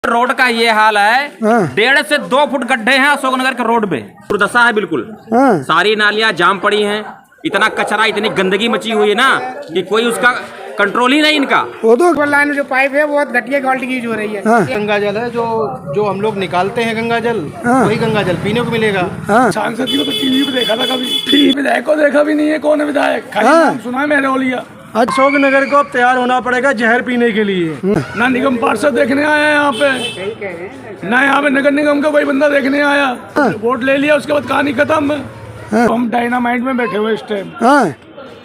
Road का ये हाल है, 1.5 से 2 फुट गड्ढे हैं अशोकनगर के रोड पे। दुर्दशा है बिल्कुल। सारी नालियां जाम पड़ी हैं, इतना कचरा, इतनी गंदगी मची हुई है ना कि कोई उसका कंट्रोल ही नहीं इनका। वो तो लाइन जो पाइप है बहुत घटिया क्वालिटी की यूज हो रही है। गंगा जल है जो हम लोग निकालते हैं, गंगा जल वही गंगा जल पीने को मिलेगा। सांसद जी को तो टीवी पे देखा था, कभी विधायक को देखा भी नहीं है। कौन है विधायक? खाली नाम सुना है मैंने ओलिया। अशोकनगर को अब तैयार होना पड़ेगा जहर पीने के लिए। ना निगम पार्षद देखने आया यहाँ पे, ना यहाँ पे नगर निगम का कोई बंदा देखने आया। वोट ले लिया, उसके बाद कहानी खत्म। हम डायनामाइट में बैठे हुए इस टाइम।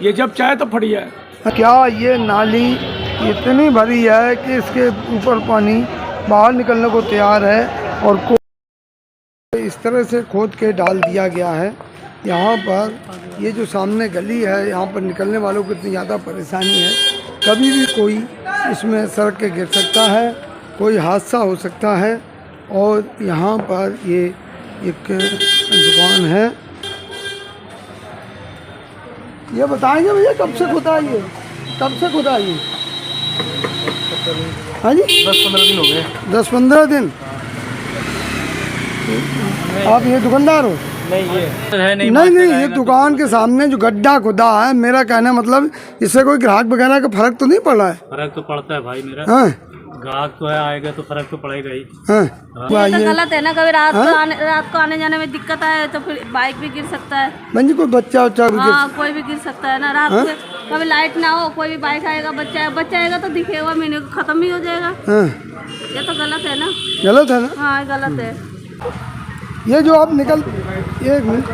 ये जब चाहे तो फटी है। क्या ये नाली इतनी भरी है कि इसके ऊपर पानी बाहर निकलने को तैयार है और इस तरह से खोद के डाल दिया गया है। यहाँ पर ये जो सामने गली है, यहाँ पर निकलने वालों को इतनी ज़्यादा परेशानी है, कभी भी कोई इसमें सड़क के गिर सकता है, कोई हादसा हो सकता है। और यहाँ पर ये एक दुकान है। ये बताएंगे भैया कब से खुदा है ये? कब से खुदा है ये? हाँ जी, 10-15 दिन हो गए। 10-15 दिन। आप ये दुकानदार हो? नहीं, ये दुकान के सामने जो गड्ढा खुदा है, मेरा कहना मतलब इससे कोई ग्राहक वगैरह का फर्क तो नहीं पड़ रहा है? फर्क तो पड़ता है भाई मेरा। ग्राहक तो है, आएगा तो फर्क तो पड़ेगा ही। ये तो गलत है ना, कभी रात को आने जाने में दिक्कत आए तो फिर बाइक भी गिर सकता है। जी कोई बच्चा कोई भी गिर सकता है ना। रात में कभी लाइट ना हो, कोई भी बाइक आएगा, बच्चा आएगा तो दिखेगा, महीने को खत्म भी हो जाएगा। ये तो गलत है ना। गलत है ना? हाँ गलत है। ये जो आप निकल, एक मिनट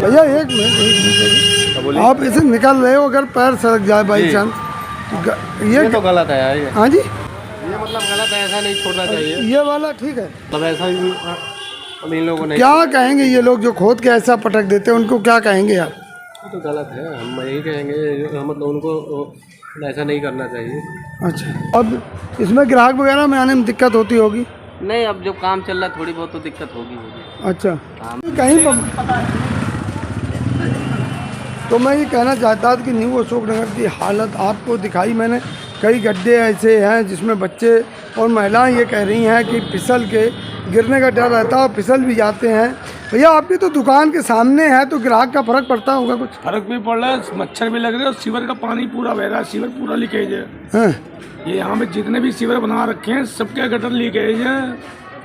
भैया, एक मिनट, आप इसे निकल रहे हो, अगर पैर सड़क जाए बाई चांस तो ये तो गलत है यार। हाँ जी, ये मतलब गलत है, ऐसा नहीं छोड़ना चाहिए। ये वाला ठीक है, मतलब ऐसा भी अब इन लोगों ने क्या कहेंगे ये लोग जो खोद के ऐसा पटक देते हैं, उनको क्या कहेंगे आप? ये तो गलत है, हम यही कहेंगे, मतलब उनको ऐसा नहीं करना चाहिए। अच्छा, अब इसमें ग्राहक वगैरह में आने में दिक्कत होती होगी? नहीं, अब जो काम चल रहा है थोड़ी बहुत तो दिक्कत होगी। अच्छा, कहीं पर तो मैं ये कहना चाहता था कि न्यू अशोकनगर की हालत आपको दिखाई मैंने। कई गड्ढे ऐसे हैं जिसमें बच्चे और महिलाएं ये कह रही हैं कि फिसल के गिरने का डर रहता है, और फिसल भी जाते हैं। भैया आपकी तो दुकान के सामने है, तो ग्राहक का फर्क पड़ता होगा कुछ? फर्क भी पड़ रहा है, मच्छर भी लग रहे हैं और सीवर का पानी पूरा बह रहा है। सीवर पूरा लीकेज है। ये यहाँ पे जितने भी सीवर बना रखे हैं सबके गटर लीकेज है,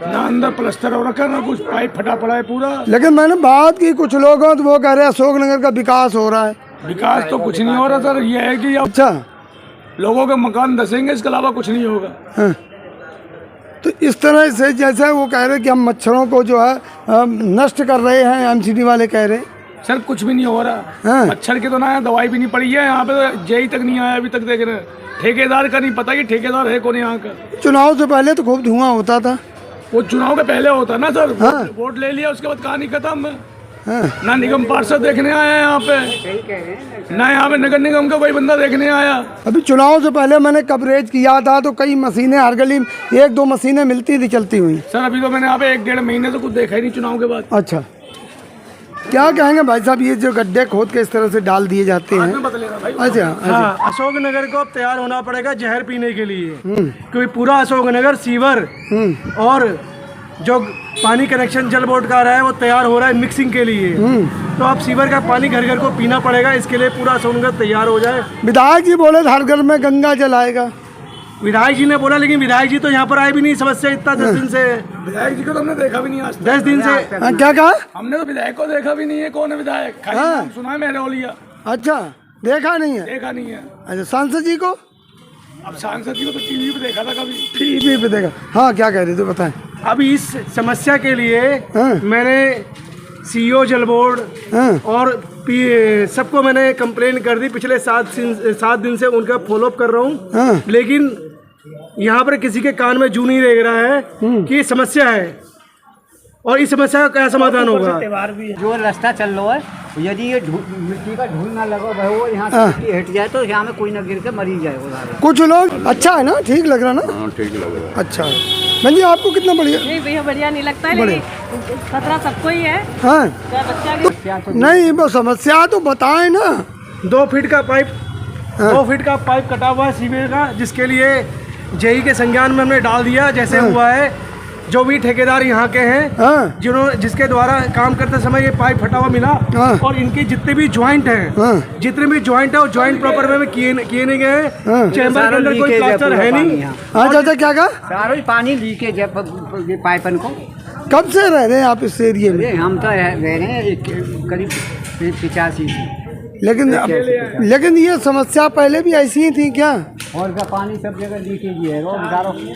ना अंदर प्लास्टर हो रखा, ना कुछ पाइप फटा पड़ा है पूरा। लेकिन मैंने बात की कुछ लोगों तो वो कह रहे हैं अशोकनगर का विकास हो रहा है। विकास तो कुछ नहीं हो रहा सर, ये है कि अब अच्छा, लोगों के मकान धसेंगे, इसके अलावा कुछ नहीं होगा। तो इस तरह से जैसे वो कह रहे हैं कि हम मच्छरों को जो है नष्ट कर रहे हैं, एमसीडी वाले कह रहे हैं। सर कुछ भी नहीं हो रहा। मच्छर की तो ना दवाई भी नहीं पड़ी है यहाँ पे, तो जेई तक नहीं आया अभी तक। देख रहे हैं ठेकेदार का नहीं पता कि ठेकेदार है कौन यहाँ का। चुनाव से पहले तो खूब धुआं होता था। वो चुनाव के पहले होता ना सर। वोट ले लिया, उसके बाद कहानी खत्म। ना निगम पार्षद देखने आया यहाँ पे, ना यहाँ पे नगर निगम का कोई बंदा देखने आया। अभी चुनाव से पहले मैंने कवरेज किया था तो कई मशीनें हर गली में 1-2 मशीनें मिलती थी चलती हुई। सर अभी तो मैंने यहाँ पे 1-1.5 महीने से कुछ देखा ही नहीं चुनाव के बाद। अच्छा, क्या कहेंगे भाई साहब, ये जो गड्ढे खोद के इस तरह से डाल दिए जाते हैं? अच्छा, अशोकनगर को अब तैयार होना पड़ेगा जहर पीने के लिए, क्योंकि पूरा अशोकनगर सीवर और जो पानी कनेक्शन जल बोर्ड का आ रहा है वो तैयार हो रहा है मिक्सिंग के लिए। तो अब सीवर का पानी घर घर को पीना पड़ेगा, इसके लिए पूरा अशोकनगर तैयार हो जाए। विधायक जी बोले हर घर में गंगा जल आएगा। विधायक जी ने बोला, लेकिन विधायक जी तो यहाँ पर आए भी नहीं। समस्या इतना 10 दिन से, विधायक जी को तो हमने देखा भी नहीं आज 10 दिन से। क्या कहा? हमने तो विधायक को देखा भी नहीं है। कौन है विधायक? खाली नाम सुना है मैंने ओलिया। अच्छा, देखा नहीं है? देखा नहीं है। अच्छा, सांसद जी को? अब सांसद जी को तो टीवी पे देखा था, कभी टीवी पे देखा। हाँ, क्या कह रहे थे बताएं। अभी इस समस्या के लिए मैंने सीईओ जल बोर्ड और सबको मैंने कंप्लेन कर दी। पिछले 7 दिन से उनका फॉलोअप कर रहा हूँ, लेकिन यहाँ पर किसी के कान में जू नहीं लग रहा है कि समस्या है और इस समस्या का क्या समाधान होगा। जो रास्ता चल रहा है, यदि ये मिट्टी का धूल ना लगा भाई, वो यहाँ से मिट्टी हट जाए तो यहाँ में कोई ना गिर के मरी जाए। कुछ लोग अच्छा है ना, ठीक लग रहा ना? ठीक लग रहा है। अच्छा, बहन जी आपको कितना बढ़िया? नहीं भैया बढ़िया नहीं लगता है, लेकिन खतरा सबको ही है। हाँ, बच्चा नहीं वो समस्या तो बताएं ना। 2 फीट का पाइप 2 फीट का पाइप कटा हुआ है सीवर का, जिसके लिए जेई के संज्ञान में हमने डाल दिया। जैसे हुआ है, जो भी ठेकेदार यहाँ के हैं, जिसके द्वारा काम करते समय ये पाइप फटा हुआ मिला, और इनके जितने भी ज्वाइंट हैं, जितने भी ज्वाइंट है वो ज्वाइंट प्रॉपर वे में किए नहीं गए। चैम्बर के अंदर कोई प्लास्टर है नहीं। अच्छा, क्या कहा? सारा पानी लीकेज है पाइपन को। कब से रह रहे हैं आप इस एरिए में? हम तो रह रहे हैं करीब 85 से। लेकिन ये समस्या पहले भी ऐसी ही थी क्या? और का पानी सब जगह लीकेज ही है।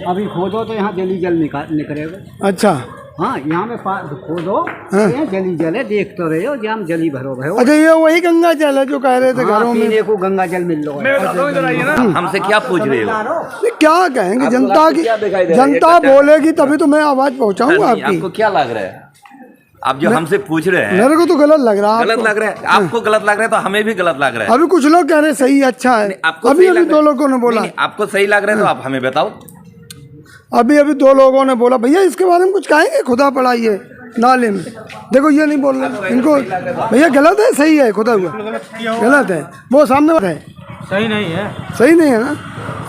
अभी खोदो तो यहाँ जली जल निकलेगा। अच्छा, हाँ, यहाँ में खोदो यहाँ जली जल है, देख तो रहे हो, जहाँ जली भरो भरो। अच्छा, ये वही गंगा जल है जो कह रहे थे घरों में पीने को गंगा जल मिल रहा है। हमसे क्या पूछ रहे हो? क्या कहेंगे जनता की? जनता बोलेगी तभी तो मैं आवाज पहुंचाऊंगा आपकी। आपको क्या लग रहा है? आप जो हमसे पूछ रहे हैं, मेरे को तो गलत लग रहा है। गलत लग रहा है आपको? गलत लग रहा है तो हमें भी गलत लग रहा है। अभी कुछ लोग कह रहे हैं सही अच्छा है। आपको अभी दो लोगों ने बोला आपको सही लग रहा है तो आप हमें बताओ। अभी दो लोगों ने बोला भैया इसके बारे में कुछ कहेंगे? खुदा पड़ा ये नाले में, देखो ये नहीं बोल रहे इनको। भैया गलत है सही है? खुदा हुआ गलत है, वो सामने है सही नहीं है। सही नहीं है ना?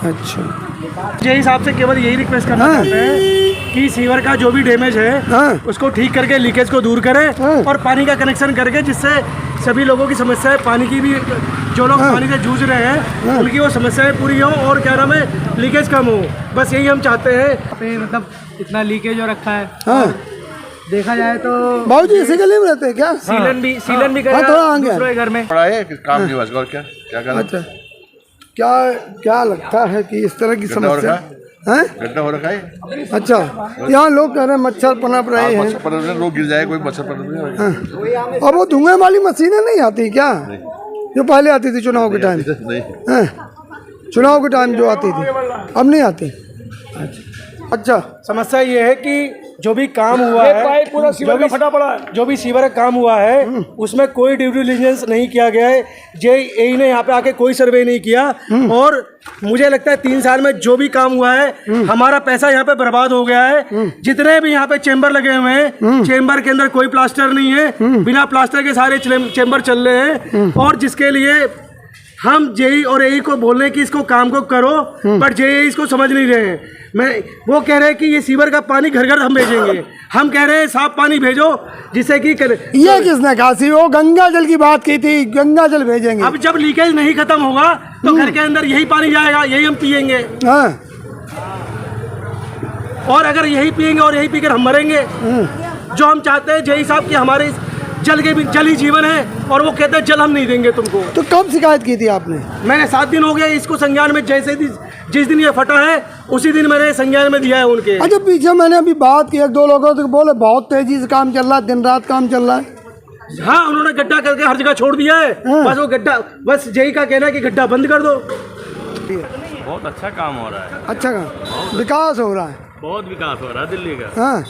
अच्छा, जेई साहब से केवल यही रिक्वेस्ट करना चाहते हैं कि सीवर का जो भी डैमेज है उसको ठीक करके लीकेज को दूर करें और पानी का कनेक्शन करके, जिससे सभी लोगों की समस्याएं पानी की भी, जो लोग पानी से जूझ रहे हैं उनकी वो समस्याएं पूरी हो और क्या नाम है लीकेज कम हो। बस यही हम चाहते हैं। मतलब इतना लीकेज हो रखा है। देखा जाए तो बाबू जी इसी गली में रहते हैं क्या? सीलन भी थोड़ा आगे दूसरे घर में पड़ा है काम नहीं बस। और क्या करना? अच्छा, क्या लगता है कि इस तरह की समस्या है? गड्ढा हो रखा है। अच्छा, यहाँ लोग कह रहे हैं मच्छर पनप रहे हैं। मच्छर लोग गिर जाए, कोई मच्छर पनप। अब वो धुएं वाली मशीनें नहीं आती क्या जो पहले आती थी चुनाव के टाइम? चुनाव के टाइम जो आती थी, अब नहीं आती। अच्छा, समस्या ये है कि जो भी काम हुआ है, जो भी फटा पड़ा है, जो भी सीवर का काम हुआ है उसमें कोई ड्यू डिलिजेंस नहीं किया गया है। जेई ने यहाँ पे आके कोई सर्वे नहीं किया, और मुझे लगता है 3 साल में जो भी काम हुआ है हमारा पैसा यहाँ पे बर्बाद हो गया है। जितने भी यहाँ पे चेम्बर लगे हुए हैं, चेम्बर के अंदर कोई प्लास्टर नहीं है, बिना प्लास्टर के सारे चेम्बर चल रहे हैं। और जिसके लिए हम जेई और एई को बोल रहे हैं कि इसको काम को करो, पर जेई इसको समझ नहीं रहे हैं। वो कह रहे हैं कि ये सीवर का पानी घर घर हम भेजेंगे, हम कह रहे हैं साफ पानी भेजो जिससे कि ये किसने कहा? वो गंगा जल की बात की थी, गंगा जल भेजेंगे। अब जब लीकेज नहीं खत्म होगा तो घर के अंदर यही पानी जाएगा, यही हम पियेंगे। और अगर यही पियेंगे और यही पीकर हम मरेंगे। जो हम चाहते हैं जेई साहब कि हमारे जल के भी जल ही जीवन है, और वो कहते हैं जल हम नहीं देंगे तुमको। तो कब शिकायत की थी आपने? मैंने 7 दिन हो गया इसको संज्ञान में। जैसे जिस दिन ये फटा है उसी दिन मैंने संज्ञान में दिया है उनके। अच्छा, पीछे मैंने अभी बात की 1-2 लोगों से, बोले बहुत तेजी से काम चल रहा है, दिन रात काम चल रहा है। हाँ, उन्होंने गड्ढा करके हर जगह छोड़ दिया है। बस वो गड्ढा, बस जेई का कहना है कि गड्ढा बंद कर दो। बहुत अच्छा काम हो रहा है। अच्छा काम, विकास हो रहा है, बहुत विकास हो रहा है दिल्ली का। हाँ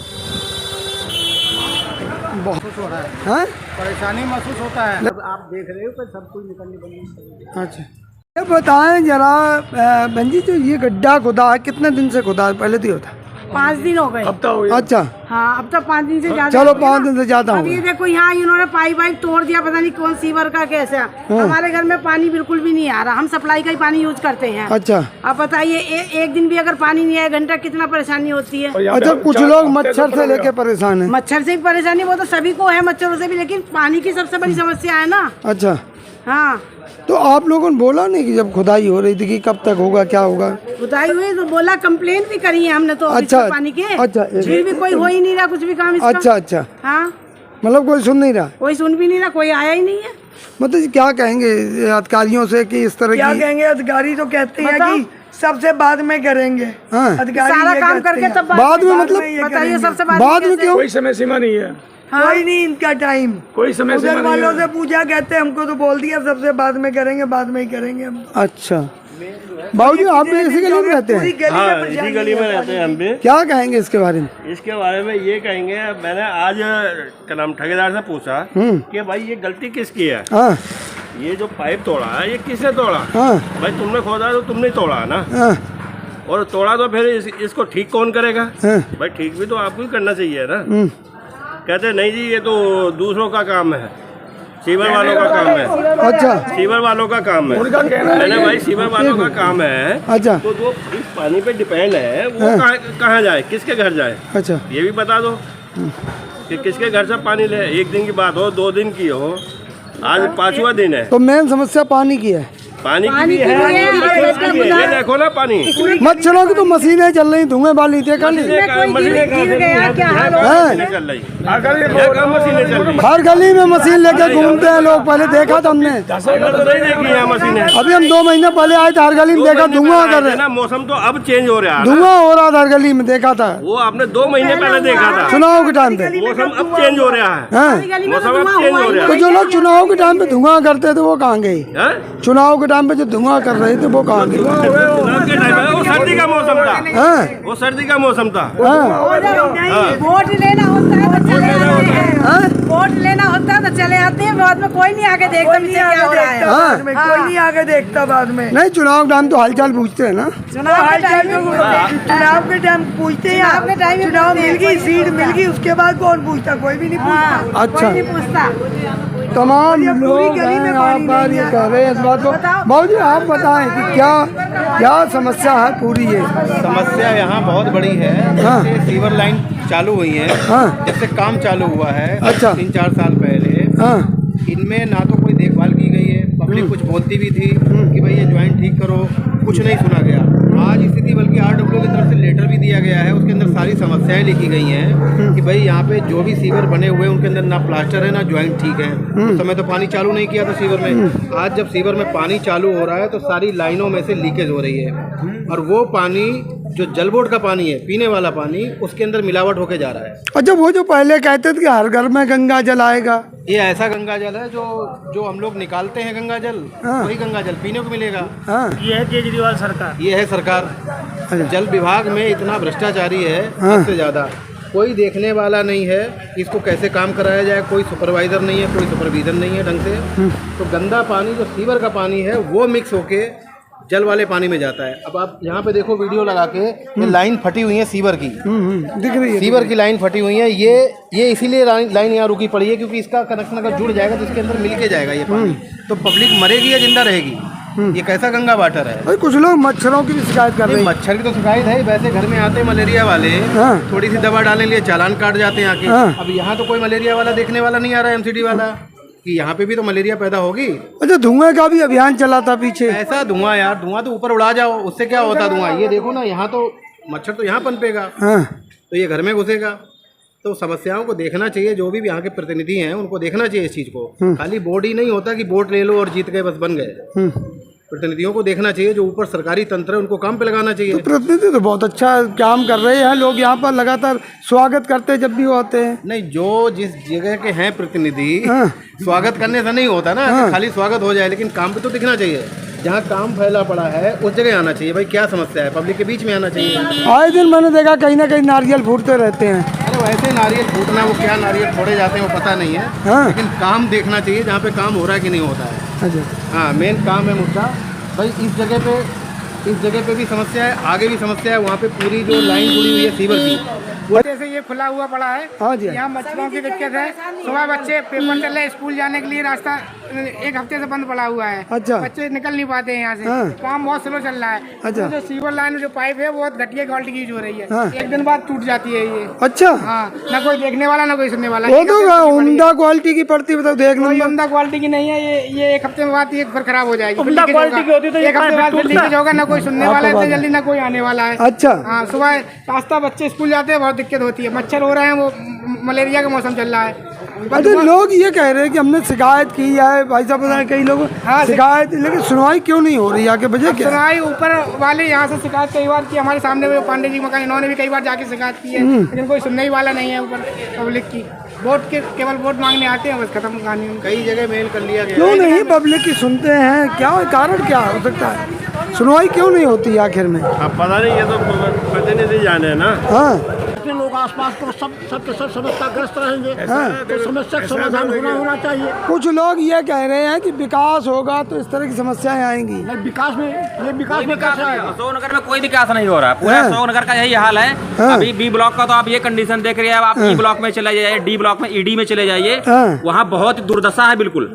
बहुत हो रहा है। हाँ, परेशानी महसूस होता है। आप देख रहे हो कि सब कुछ निकलने बनी। अच्छा, ये बताएं जरा बहन जी, जो ये गड्ढा खुदा है कितने दिन से खुदा है? पहले तो होता 5 दिन हो गए। अच्छा, हाँ, अब तो 5 दिन से ज्यादा। चलो 5 दिन से ज्यादा हो अब ये गए। देखो यहाँ इन्होंने पाइप तोड़ दिया, पता नहीं कौन सीवर का कैसे। हमारे घर में पानी बिल्कुल भी नहीं आ रहा, हम सप्लाई का ही पानी यूज करते हैं। अच्छा, अब बताइए एक दिन भी अगर पानी नहीं आया, घंटा कितना परेशानी होती है। अच्छा, कुछ लोग मच्छर से लेके परेशान है। मच्छर से भी परेशानी, वो तो सभी को है, मच्छरों से भी, लेकिन पानी की सबसे बड़ी समस्या है ना। अच्छा, हाँ, तो आप लोगों ने बोला नहीं कि जब खुदाई हो रही थी कि कब तक होगा, क्या होगा? खुदाई हुई तो बोला, कंप्लेन भी करी है हमने तो अच्छा, पानी के। अच्छा, फिर भी कोई हो ही नहीं रहा कुछ भी काम इसका। अच्छा अच्छा, हाँ, मतलब कोई सुन नहीं रहा? कोई सुन भी नहीं रहा, कोई आया ही नहीं है। मतलब क्या कहेंगे अधिकारियों से कि इस तरह क्या की? कहेंगे? अधिकारी तो कहते हैं कि सबसे बाद में करेंगे। हाँ, अधिकारी सारा ये काम कहते करके हैं। तब बाद में मतलब बताइए सबसे बाद में क्यों? कोई समय सीमा नहीं है। कोई नहीं इनका टाइम, कोई समय सीमा उधर नहीं वालों है। से पूछा, कहते हैं हमको तो बोल दिया सबसे बाद में करेंगे, बाद में ही करेंगे हम। अच्छा, बाबूजी आप भी इसी गली में रहते हैं? हाँ, इसी गली में रहते हैं हम भी। क्या कहेंगे इसके बारे में? इसके बारे में ये कहेंगे, मैंने आज क्या नाम ठेकेदार से पूछा कि भाई ये गलती किसकी है। हाँ, ये जो पाइप तोड़ा है ये किसने तोड़ा? हाँ, भाई तुमने खोदा तो तुमने तोड़ा है ना, हाँ, और तोड़ा तो फिर इसको ठीक कौन करेगा? हाँ, भाई ठीक भी तो आपको ही करना चाहिए ना। कहते नहीं जी ये तो दूसरों का काम है। सीवर वालों का काम है। अच्छा, सीवर वालों का काम है। उनका कहना है मैंने भाई सीवर वालों का काम है। अच्छा, तो जो इस पानी पे डिपेंड है वो कहाँ जाए, किसके घर जाए, अच्छा, ये भी बता दो कि किसके घर से पानी ले। एक दिन की बात हो, 2 दिन की हो, आज 5वां दिन है। तो मेन समस्या पानी की है। पानी की भी है, मच्छरों की भी है। ये देखो ना पानी, मच्छरों की तो मशीनें चल रही, धुएं वाली देखा नहीं। मशीनें चल रही, मशीनें चल रही। हर गली में मशीन लेके घूमते हैं लोग, पहले देखा था हमने। हमने तो नहीं देखी है मशीनें। अभी हम 2 महीने पहले आए थे, हर गली में देखा धुआं कर रहे, ना मौसम तो अब चेंज हो रहा है, धुआं हो रहा था हर गली में, देखा था। वो आपने 2 महीने पहले देखा था। चुनाव के टाइम पे मौसम अब चेंज हो रहा है, हैं? मौसम अब चेंज हो रहा तो जो लोग चुनाव के टाइम पे धुआं करते थे वो कहाँ गए? है। चुनाव के टाइम पे जो धुआं कर रहे थे वो कहाँ गए? चुनाव के टाइम पे वो सर्दी का मौसम था, हैं? वो सर्दी का मौसम था। वोट लेना होता है तो चले आते हैं। वोट लेना होता है तो चले आते हैं, बाद में कोई नहीं आके देखता पीछे क्या हो रहा है। हाँ। कोई नहीं आके देखता बाद में। नहीं, चुनाव के टाइम तो हालचाल पूछते हैं ना। चुनाव के टाइम चुनाव के टाइम पूछते हैं, चुनाव के टाइम में चुनाव पूछते हैं, मिल गई, कोई सीट नहीं मिल गई, उसके बाद कौन पूछता? कोई भी नहीं पूछता। अच्छा, कोई नहीं पूछता। तमाम लोग हैं यहाँ पर ये कह रहे हैं इस बात को। बाबू जी आप बताएं कि क्या समस्या है पूरी ये? समस्या यहाँ बहुत बड़ी है। हाँ। जैसे सीवर लाइन चालू हुई है, हाँ। जब से काम चालू हुआ है, अच्छा। 3-4 साल पहले, हाँ, इनमें ना तो कोई देखभाल की गई है, पब्लिक कुछ बोलती भी थी कि भाई ये ज्वाइंट ठीक करो, कुछ नहीं सुना गया। आज स्थिति बल्कि RWO की तरफ से लेटर भी दिया गया है, उसके अंदर सारी समस्याएं लिखी गई हैं कि भाई यहाँ पे जो भी सीवर बने हुए हैं उनके अंदर ना प्लास्टर है ना ज्वाइंट ठीक है। उस समय तो पानी चालू नहीं किया था सीवर में। आज जब सीवर में पानी चालू हो रहा है तो सारी लाइनों में से लीकेज हो रही है, और वो पानी जो जल बोर्ड का पानी है, पीने वाला पानी, उसके अंदर मिलावट होके जा रहा है। अच्छा, वो जो पहले कहते थे कि हर घर में गंगा जल आएगा, ये ऐसा गंगा जल है जो हम लोग निकालते हैं गंगा जल, वही गंगा जल पीने को मिलेगा। हाँ, ये है केजरीवाल सरकार। ये है सरकार। जल विभाग में इतना भ्रष्टाचारी है, सबसे ज्यादा। कोई देखने वाला नहीं है इसको कैसे काम कराया जाए, कोई सुपरवाइजर नहीं है, कोई सुपरविजन नहीं है ढंग से। तो गंदा पानी जो सीवर का पानी है वो मिक्स होके जल वाले पानी में जाता है। अब आप यहाँ पे देखो वीडियो लगा के, ये लाइन फटी हुई है सीवर की, दिख रही है, सीवर की लाइन फटी हुई है। ये इसीलिए लाइन यहाँ रुकी पड़ी है क्योंकि इसका कनेक्शन अगर जुड़ जाएगा तो इसके अंदर मिल के जाएगा ये पानी, तो पब्लिक मरेगी या जिंदा रहेगी? ये कैसा गंगा वाटर है? भाई कुछ लोग मच्छरों की भी शिकायत कर रहे हैं। मच्छर की तो शिकायत है, वैसे घर में आते मलेरिया वाले, थोड़ी सी दवा डालने के लिए चालान काट जाते हैं आके। अब यहाँ तो कोई मलेरिया वाला देखने वाला नहीं आ रहा है, MCD वाला, कि यहाँ पे भी तो मलेरिया पैदा होगी। अच्छा, धुएं का भी अभियान चला था पीछे। ऐसा धुआं यार, धुआं तो ऊपर उड़ा जाओ, उससे क्या होता धुआं? ये देखो ना, यहाँ तो मच्छर तो यहाँ पनपेगा, तो ये घर में घुसेगा। तो समस्याओं को देखना चाहिए, जो भी यहाँ के प्रतिनिधि हैं उनको देखना चाहिए इस चीज़ को। खाली बोर्ड ही नहीं होता कि वोट ले लो और जीत गए बस बन गए। प्रतिनिधियों को देखना चाहिए, जो ऊपर सरकारी तंत्र है उनको काम पे लगाना चाहिए। तो प्रतिनिधि तो बहुत अच्छा काम कर रहे हैं, लोग यहाँ पर लगातार स्वागत करते हैं जब भी वो आते हैं। नहीं, जो जिस जगह के हैं प्रतिनिधि, स्वागत करने से नहीं होता ना, खाली स्वागत हो जाए, लेकिन काम पे तो दिखना चाहिए। जहाँ काम फैला पड़ा है उस जगह आना चाहिए, भाई क्या समस्या है, पब्लिक के बीच में आना चाहिए। आए दिन मैंने देखा कहीं ना कहीं नारियल फूटते रहते हैं। अरे वैसे नारियल फूटना, वो क्या नारियल फोड़े जाते हैं वो पता नहीं है, लेकिन काम देखना चाहिए जहाँ पे काम हो रहा है कि नहीं होता है। अच्छा, हाँ, मेन काम है मुद्दा। भाई इस जगह पे भी समस्या है, आगे भी समस्या है। वहाँ पे पूरी जो लाइन जुड़ी हुई है सीवर की, वो जैसे ये खुला हुआ पड़ा है। हाँ जी, यहाँ मच्छरों की दिक्कत है। सुबह बच्चे पेपर चल रहे, स्कूल जाने के लिए रास्ता 1 हफ्ते से बंद पड़ा हुआ है। अच्छा, बच्चे निकल नहीं पाते हैं यहाँ से। काम बहुत स्लो चल रहा है। अच्छा, जो सीवर लाइन जो पाइप है बहुत घटिया क्वालिटी की यूज हो रही है। हाँ। 1 दिन बाद टूट जाती है ये। अच्छा, हाँ, ना कोई देखने वाला ना कोई सुनने वाला। वो तो उम्दा क्वालिटी की पड़ती, बताओ देखने में। उम्दा क्वालिटी की नहीं है ये 1 हफ्ते बाद ये फिर खराब हो जाएगी। उम्दा क्वालिटी की होती तो 1 हफ्ते बाद लीकेज होगा, ना कोई सुनने वाला है, जल्दी ना कोई आने वाला है। अच्छा, हाँ, सुबह रास्ता बच्चे स्कूल जाते हैं, बहुत दिक्कत होती है। मच्छर हो रहे हैं, वो मलेरिया का मौसम चल रहा है। अच्छा, लोग ये कह रहे हैं कि हमने शिकायत की है, भाई साहब बताएं, कई लोग शिकायत, लेकिन सुनवाई क्यों नहीं हो रही? आगे वजह क्या? सुनवाई ऊपर वाले यहाँ से शिकायत कई बार की, हमारे सामने में पांडे जी मकान, इन्होंने भी कई बार जाके शिकायत की है, लेकिन कोई सुनने वाला नहीं है ऊपर पब्लिक की। वोट के केवल वोट मांगने आते हैं, बस खत्म कहानी। कई जगह मेल कर लिया गया। क्यों नहीं पब्लिक की सुनते हैं? क्या कारण क्या हो सकता है? सुनवाई क्यों नहीं होती आखिर में? अब पता नहीं, ये तो प्रतिनिधि जाने ना। हाँ, लोग आसपास तो सब समस्याग्रस्त रहेंगे। तो समस्या का समाधान होना चाहिए। कुछ लोग ये कह रहे हैं कि विकास होगा तो इस तरह की समस्याएं आएंगी। विकास में कैसे आएगा? अशोकनगर में कोई विकास नहीं हो रहा, पूरा अशोकनगर का यही हाल है। अभी बी ब्लॉक का तो आप ये कंडीशन देख रहे हैं, आप ई ब्लॉक में चले जाइए, डी ब्लॉक में ईडी में चले जाइए, वहाँ बहुत दुर्दशा है बिल्कुल।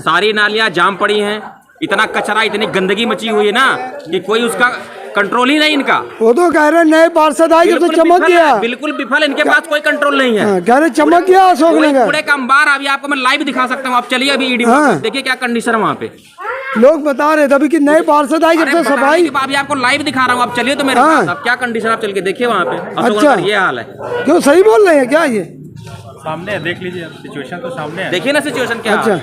सारी नालियां जाम पड़ी हैं, इतना कचरा, इतनी गंदगी मची हुई है ना कि कोई उसका कंट्रोल ही नहीं इनका। वो तो कह रहे नए पार्षद आए तो चमक गया, बिल्कुल विफल, इनके पास कोई कंट्रोल नहीं है। कह रहे चमक गया अशोकनगर। पूरे का अंबार अभी आपको मैं लाइव दिखा सकता हूँ, आप चलिए अभी ईडी देखिए क्या कंडीशन है वहाँ पे। लोग बता रहे थे अभी कि नए पार्षद आए जब से सफाई। अभी आपको लाइव दिखा रहा हूँ, आप चलिए तो मेरे पास, अब क्या कंडीशन आप चल के देखिए वहाँ पे। अच्छा, ये हाल है। क्यों सही बोल रहे हैं क्या? ये सामने देख लीजिए, सिचुएशन तो सामने है। देखिए ना सिचुएशन क्या। अच्छा,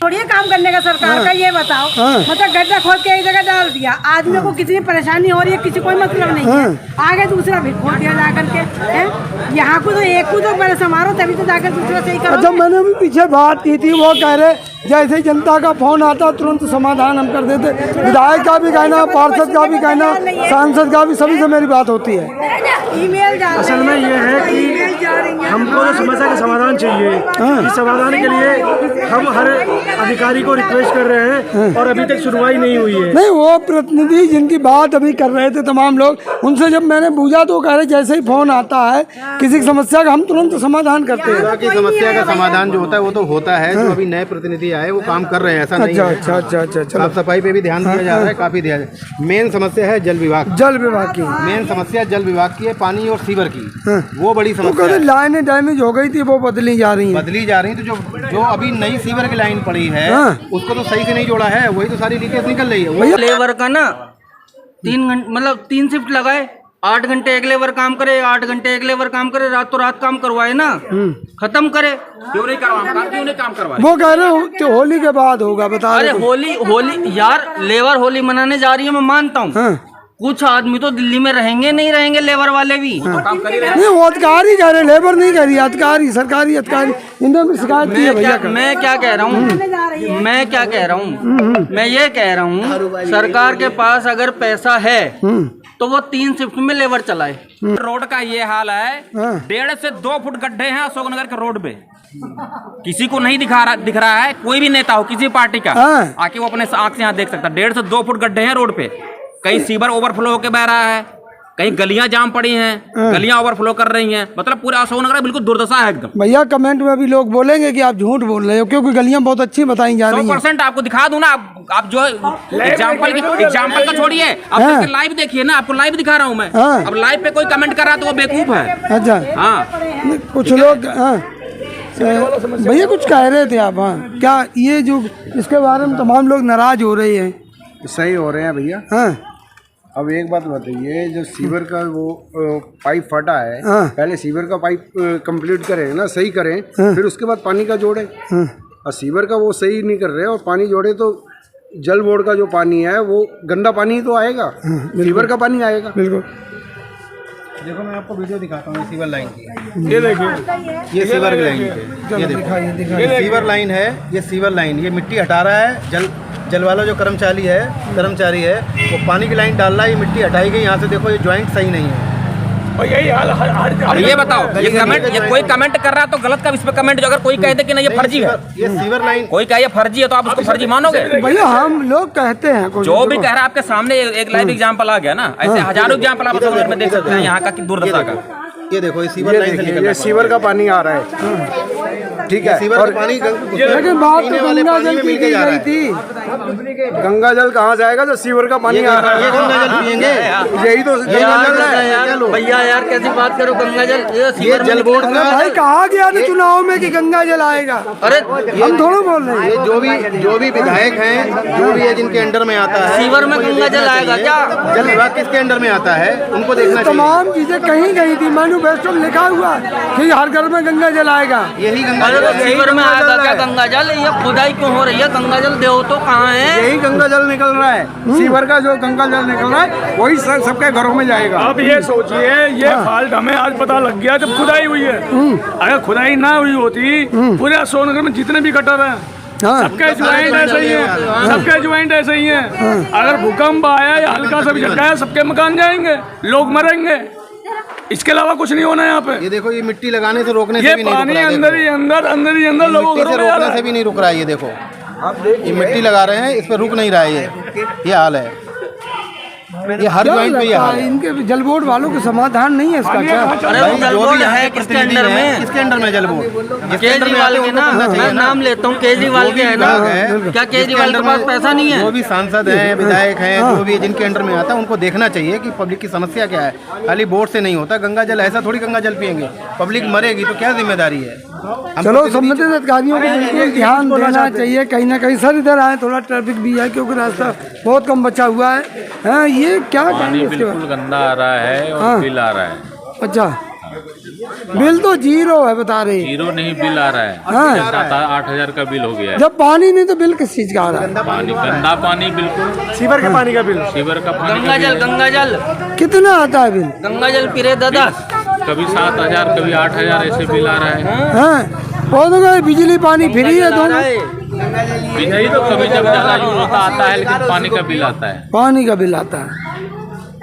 थोड़ी काम करने का सरकार का, ये बताओ। मतलब गड्ढा खोद के एक जगह डाल दिया, आदमी को कितनी परेशानी हो रही है, किसी कोई मतलब नहीं है। आगे दूसरा भी खोद दिया जाकर के। यहाँ को तो एक को तो बड़ा समारोह, तभी तो जाकर दूसरा सही करो। अच्छा, मैंने अभी पीछे बात की थी, वो कह रहे जैसे ही जनता का फोन आता तुरंत समाधान हम कर देते। विधायक का भी कहना, पार्षद का भी कहना, सांसद का भी, सभी से मेरी बात होती है। ईमेल असल में ये है कि हमको तो समस्या का समाधान चाहिए। इस समाधान के लिए हम हर अधिकारी को रिक्वेस्ट कर रहे हैं और अभी तक सुनवाई नहीं हुई है। नहीं, वो प्रतिनिधि जिनकी बात अभी कर रहे थे तमाम लोग, उनसे जब मैंने पूछा तो कह रहे जैसे ही फोन आता है किसी की समस्या का हम तुरंत समाधान करते हैं। की समस्या का समाधान जो होता है वो तो होता है। जो अभी नए प्रतिनिधि आए वो काम कर रहे हैं, ऐसा नहीं है। अच्छा, साफ सफाई पे भी ध्यान दिया जा रहा है, काफी दिया जा रहा है। मेन समस्या है जल विभाग की। मेन समस्या जल विभाग की है, पानी और सीवर की, वो बड़ी समस्या है। लाइनें डैमेज हो गई थी, वो बदली जा रही है। तो जो अभी नई सीवर की लाइन पड़ी है उसको तो सही से नहीं जोड़ा है, वही तो सारी लीकेज निकल रही है। लेबर का ना 3 घंटे मतलब 3 शिफ्ट लगाए, 8 घंटे एक लेबर काम करे, 8 घंटे एक लेबर काम करे, रात तो रात काम करवाए ना, खत्म करे। क्यों नहीं काम करवाए? वो कह रहे हो होली के बाद होगा, बता रहे। अरे होली यार, लेबर होली मनाने जा रही है, मैं मानता हूँ। कुछ आदमी तो दिल्ली में नहीं रहेंगे लेबर वाले भी। नहीं, वो अधिकारी कह रहे, लेबर नहीं कह रही, अधिकारी, सरकारी अधिकारी। इन्होंने शिकायत की है भैया। मैं क्या कह रहा हूँ, मैं ये कह रहा हूँ, सरकार के पास अगर पैसा है तो वो 3 शिफ्ट में लेबर चलाए। रोड का ये हाल है, 1.5 से 2 फुट गड्ढे हैं अशोकनगर के रोड पे। किसी को नहीं दिख रहा है, कोई भी नेता हो किसी पार्टी का आके वो अपने आंख से यहाँ देख सकता है। 1.5 से 2 फुट गड्ढे हैं रोड पे। कहीं सीवर ओवरफ्लो होके बह रहा है, कहीं गलियां जाम पड़ी हैं, गलियां ओवरफ्लो कर रही हैं। मतलब पूरा अशोकनगर बिल्कुल दुर्दशा है एकदम। भैया कमेंट में भी लोग बोलेंगे कि आप झूठ बोल रहे हो, क्योंकि गलियां बहुत अच्छी बताई जा रही हैं। 100% आपको दिखा दूं ना, आप जो एग्जाम्पल का छोड़िए, आप लाइव देखिए ना, आपको लाइव दिखा रहा हूँ मैं। अब लाइव पे कोई कमेंट कर रहा है तो वो बेवकूफ है। अच्छा, हाँ, कुछ लोग भैया कुछ कह रहे थे आप। क्या ये जो इसके बारे में तमाम लोग नाराज हो रहे हैं? सही हो रहे हैं भैया। अब एक बात बताइए, जो सीवर का वो पाइप फटा है, पहले सीवर का पाइप कंप्लीट करें ना, सही करें, फिर उसके बाद पानी का जोड़ें। और सीवर का वो सही नहीं कर रहे और पानी जोड़े तो जल बोर्ड का जो पानी है वो गंदा पानी तो आएगा, सीवर का पानी आएगा। बिल्कुल। देखो मैं आपको वीडियो दिखाता हूँ सीवर लाइन की। ये देखिए, ये सीवर की लाइन है। ये देखो, ये सीवर लाइन है, ये सीवर लाइन, ये मिट्टी हटा रहा है। जल वाला जो कर्मचारी है वो पानी की लाइन डाल रहा है, ये मिट्टी हटाई गई यहाँ से। देखो ये ज्वाइंट सही नहीं है। और यही हाल अब ये बताओ, ये कोई कमेंट कर रहा है तो गलत का इस पे कमेंट, जो अगर कोई कहते कि नहीं ये फर्जी है, ये सीवर लाइन, कोई कहे ये फर्जी है तो आप उसको फर्जी मानोगे? भैया हम लोग कहते हैं, जो भी कह रहा है आपके सामने एक लाइव एग्जाम्पल आ गया ना, ऐसे हजारों एग्जाम्पल आप में देख सकते हैं यहाँ का कि दुर्दशा का। ये देखो, ये सीवर लाइन से निकल, ये सीवर का पानी आ रहा है, ठीक है। सीवर का पानी लेकिन बात तो गंगा जल की की गई थी। गंगा जल कहाँ से आएगा जो सीवर का पानी आ रहा है? ये गंगा जल पियेंगे, यही तो गंगा जल है। भैया यार कैसी बात करो, गंगा जल ये जल बोर्ड का भाई कहा गया था चुनाव में कि गंगा जल आएगा। अरे हम थोड़ा बोल रहे हैं, ये जो भी विधायक हैं, जो भी है जिनके अंडर में आता है, सीवर में गंगा जल आएगा क्या? जल विभाग किसके अंडर में आता है उनको देखना चाहिए। तमाम चीजें कहीं गई थी, मैनिफेस्टो में लिखा हुआ कि हर घर में गंगा जल आएगा। यही गंगा जल सीवर में आएगा क्या गंगा जल? ये खुदाई क्यों हो रही है? गंगा जल देव तो कहाँ है? यही गंगा जल निकल रहा है, सीवर का जो गंगा जल निकल रहा है वही सबके घरों में जाएगा। अब ये सोचिए, ये फाल्ट हमें आज पता लग गया जब खुदाई हुई है। अगर खुदाई ना हुई होती, पूरे अशोकनगर में जितने भी गटर हैं सबके ज्वाइंट ऐसे ही हैं, सबके ज्वाइंट ऐसे ही हैं। अगर भूकंप आया या हल्का सा भी झटका है, सबके मकान जाएंगे, लोग मरेंगे। इसके अलावा कुछ नहीं होना है यहाँ पे। ये देखो, ये मिट्टी लगाने से रोकने ये से भी नहीं रुक पानी रहा है। अंदर ही अंदर लोगों मिट्टी से रोकने से भी नहीं रुक रहा है। ये देखो, ये मिट्टी लगा रहे हैं, इस पर रुक नहीं रहा है। ये हाल है, ये हर जॉइंट पे ये हाल है। इनके जल बोर्ड वालों को समाधान नहीं है इसका क्या? अरे वो जल बोर्ड है किसके अंडर में? किसके अंडर में जल बोर्ड? केजरीवाल के ना, मैं नाम लेता हूँ, केजरीवाल के है ना। क्या केजरीवाल के पास पैसा नहीं है? जो भी सांसद हैं, विधायक हैं, जो भी जिनके अंडर में आता है, उनको देखना चाहिए कि पब्लिक की समस्या क्या है। खाली बोर्ड से नहीं होता। गंगा जल ऐसा थोड़ी गंगा जल पियेंगे, पब्लिक मरेगी तो क्या जिम्मेदारी है? चलो, संबंधित अधिकारियों को बिल्कुल ध्यान देना चाहिए कहीं ना कहीं। सर इधर आए, थोड़ा ट्रैफिक भी है क्योंकि रास्ता बहुत कम बचा हुआ है। हाँ, ये क्या पानी बिल्कुल गंदा आ रहा है और बिल आ रहा है। अच्छा, बिल तो 0 है बता रहे। 0 नहीं, बिल आ रहा है। हाँ। 7-8 हजार का बिल हो गया है। जब पानी नहीं तो बिल किस चीज का आ रहा है? गंदा पानी बिल्कुल। सीवर के पानी का बिल, सीवर का पानी। गंगा जल कितना आता है बिल? गंगा जल पिरे दादा, कभी 7,000 कभी 8,000 ऐसे बिल आ रहा है। हाँ, बिजली पानी फ्री है दोनों। बिजली तो कभी जब ज्यादा यूज होता आता है, लेकिन पानी का बिल आता है। पानी का बिल आता है।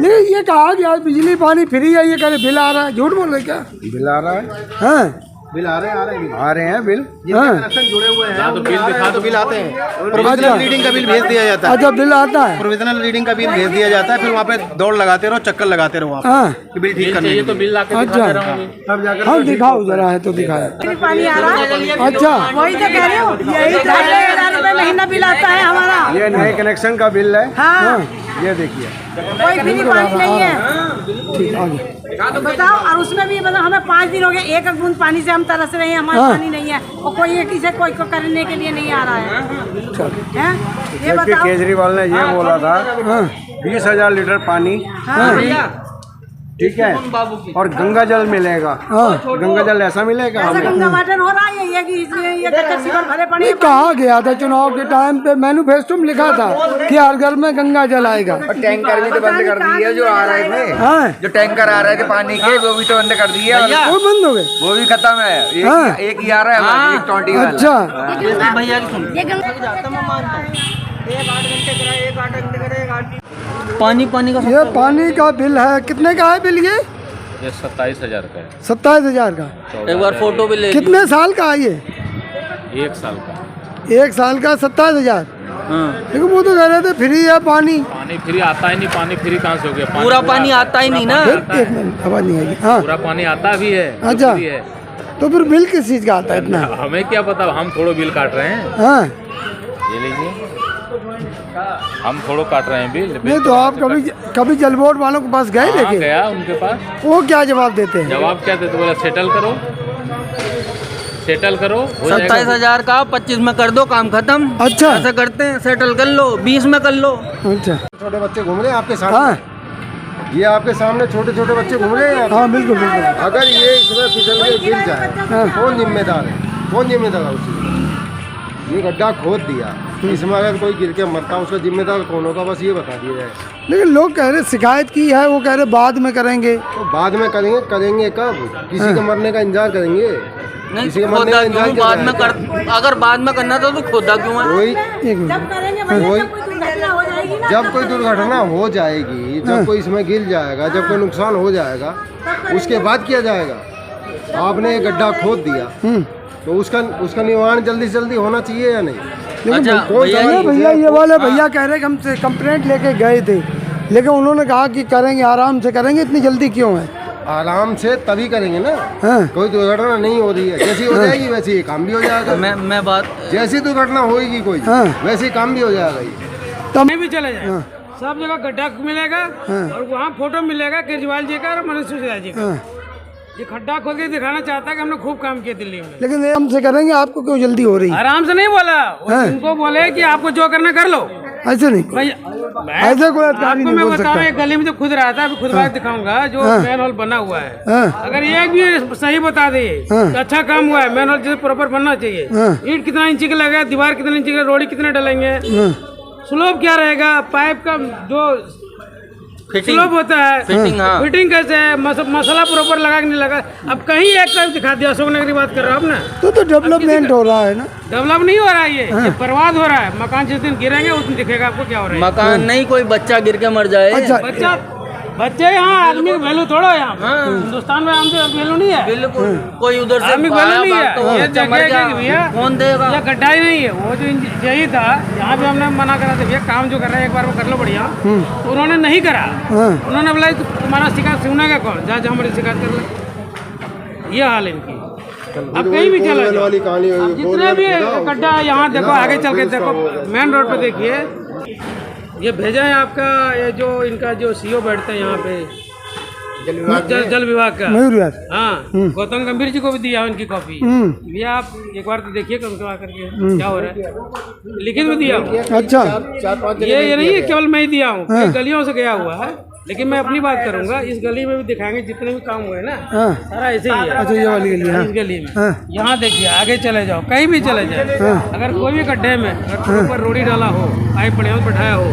नहीं, ये कहा कि आज बिजली पानी फ्री है, ये कह रहे बिल आ रहा है। झूठ बोल रहे क्या? बिल आ रहा है। हाँ, बिल आ रहे हैं बिल। हाँ। कनेक्शन जुड़े हुए हैं, तो बिल दिखा तो बिल आते हैं। प्रोविजनल रीडिंग का बिल भेज दिया जाता है। अच्छा, बिल आता है। प्रोविजनल रीडिंग का बिल भेज दिया जाता है, फिर वहाँ पे दौड़ लगाते रहो, चक्कर लगाते रहो, हाँ, कि बिल ठीक करने। ये तो बिल लाके अच्छा, हाँ दिखाओ जरा, है तो दिखाए। पानी आ रहा है। अच्छा, वही तो कह रहे हो, यही 2,500 रुपये महीना बिल आता है हमारा। ये नए कनेक्शन का बिल है। हाँ, ये देखिए, कोई फ्री पानी नहीं है। ठीक, आगे बताओ। और उसमें भी मतलब हमें 5 दिन हो गए, एक बूंद पानी से हम तरस रहे हैं, हमारा पानी नहीं है और कोई किसी कोई को करने के लिए नहीं आ रहा है। हैं? ये बताओ। केजरीवाल ने ये बोला था 20,000 लीटर पानी, ठीक है, और गंगा जल मिलेगा। गंगा जल ऐसा मिलेगा? ऐसा गंगा वाटर हो रहा है ये कि इसलिए ये सीवर भरे पड़े हैं। कहा गया था चुनाव के टाइम पे, मैनिफेस्टो में लिखा था कि हर घर में गंगा जल आएगा। टैंकर भी तो बंद कर दिए जो आ रहे थे। हाँ, जो टैंकर आ रहे थे पानी के, वो भी तो बंद कर दिए। वो बंद हो गए, वो भी खत्म है। एक ही आ रहा है, एक 20 वाला। अच्छा, भैया की पानी का ये पानी का बिल है। कितने का है बिल ये? 27,000 का है। 27,000 का। एक बार फोटो भी ले। कितने साल का है ये? 1 साल का। 1 साल का 27,000। लेकिन वो तो कह रहे थे फ्री है पानी। पानी फ्री आता ही नहीं। पानी फ्री कहाँ से हो गया? पूरा पानी आता ही नहीं ना। एक मिनट, आवाज नहीं आएगी। हाँ, पूरा पानी आता भी है। अच्छा, फ्री है। तो फिर बिल किस चीज का आता है इतना? हमें क्या पता, हम थोड़ो बिल काट रहे हैं। हाँ, ये लीजिए, हम थोड़ो काट रहे हैं बिल। नहीं तो आप कभी जल बोर्ड वालों के पास गए? लेके गया उनके पास। वो क्या जवाब देते हैं? जवाब क्या देते? बोला सेटल करो, सेटल करो। 27,000 का 25 में कर दो, काम खत्म। अच्छा, ऐसा करते हैं, सेटल कर लो, 20 में कर लो। अच्छा, छोटे बच्चे घूम रहे हैं आपके साथ। हाँ, ये आपके सामने छोटे छोटे बच्चे घूम रहे हैं। हाँ, बिल्कुल बिल्कुल। अगर ये इसमें फिसल के गिर जाए, कौन जिम्मेदार है? कौन जिम्मेदार है उसकी? ये गड्ढा खोद दिया, इसमें अगर कोई गिर के मरता उसका जिम्मेदार कौन होगा? बस ये बता दिया जाए। लेकिन लोग कह रहे शिकायत की है, वो कह रहे बाद में करेंगे। तो बाद में करेंगे कब? किसी के मरने का इंतजार करेंगे? नहीं, किसी के मरने खोदा का इंतजार क्यों? बाद में कर, अगर बाद में करना था तो खोदा क्यों है? वही, जब करेंगे भैया, जब कोई दुर्घटना हो जाएगी ना, जब कोई दुर्घटना हो जाएगी, जब कोई इसमें गिर जाएगा, जब कोई नुकसान हो जाएगा, उसके बाद किया जाएगा। आपने एक गड्ढा खोद दिया तो उसका निवारण जल्दी से जल्दी होना चाहिए या नहीं? लेकिन भैया ये वाले भैया कह रहे कि हमसे कंप्लेंट लेके गए थे, लेकिन उन्होंने कहा कि करेंगे, आराम से करेंगे। इतनी जल्दी क्यों है? आराम से तभी करेंगे ना। हाँ, कोई दुर्घटना नहीं हो रही है, जैसी हो जाएगी वैसे ही काम भी हो जाएगा। मैं बात, जैसी दुर्घटना होगी कोई, वैसे ही काम भी हो जाएगा। ये तब भी चले जाए, सब जगह गड्ढा मिलेगा और वहाँ फोटो मिलेगा केजरीवाल जी का और मनोज सिसोदिया जी का। ये खड्डा खोद के दिखाना चाहता है कि हमने खूब काम किया दिल्ली में। लेकिन आराम से करेंगे, आपको क्यों जल्दी हो रही है? आराम से नहीं बोला, उनको बोले कि आपको जो करना कर लो। ऐसे नहीं, भैया ऐसे कोई अधिकारी नहीं बोल सकता। एक गली में जो खुद रहा था, अभी खुद बात दिखाऊंगा, जो मैन होल बना हुआ है। अगर एक भी सही बता दे तो अच्छा काम हुआ है। मैन होल जैसे प्रॉपर बनना चाहिए। ईंट कितना इंची का लगा, दीवार कितना इंची का, रोड़ी कितने डलेंगे, स्लोप क्या रहेगा, पाइप का जो स्लोप होता है, फिटिंग कैसे है, मसाला प्रॉपर लगा कि नहीं लगा। अब कहीं एक तरफ दिखा दिया, अशोक नगर की बात कर रहा हूँ ना। तो डेवलपमेंट हो रहा है ना? डेवलप नहीं हो रहा है, ये बर्बाद हो रहा है। मकान जिस दिन गिरेंगे उस दिन दिखेगा आपको क्या हो रहा है। मकान नहीं, कोई बच्चा गिर के मर जाए। अच्छा, बच्चा बच्चे यहाँ आदमी की वैल्यू थोड़ा यहाँ हिंदुस्तान में आदमी वैल्यू नहीं है। बिल्कुल कोई उधर से आदमी वैल्यू नहीं है। ये जगह कि भैया कौन देगा? ये गड्ढा ही नहीं है। वो जो यही था, यहाँ पे हमने मना करा था भैया काम जो कर रहे हैं एक बार वो कर लो बढ़िया, तो उन्होंने नहीं करा। उन्होंने बोला तुम्हारा शिकायत सुनेगा कौन, जा हमारी शिकायत कर ले। ये हाल है इनकी। अब कहीं भी चला जाओ, अब जितने भी गड्ढा यहाँ देखो, आगे चल के देखो, मेन रोड पे देखिए। ये भेजा है आपका, ये जो इनका जो सीओ बैठते हैं यहाँ पे जल विभाग का, हाँ, गौतम गंभीर जी को भी दिया उनकी कॉपी। भैया आप एक बार तो देखिए कम करके क्या हो रहा है, लिखित में दिया हूँ। अच्छा, ये नहीं है केवल मैं ही दिया हूँ, कई गलियों से गया हुआ है। लेकिन मैं अपनी बात करूंगा, इस गली में भी दिखाएंगे जितने भी काम हुए ना, सारा ऐसे ही है। अच्छा, ये वाली गली है। इस गली में यहाँ देखिए, आगे चले जाओ, कहीं भी चले जाए, अगर कोई भी गड्ढे में अगर ऊपर रोड़ी डाला हो, पाइप बढ़िया बैठाया हो,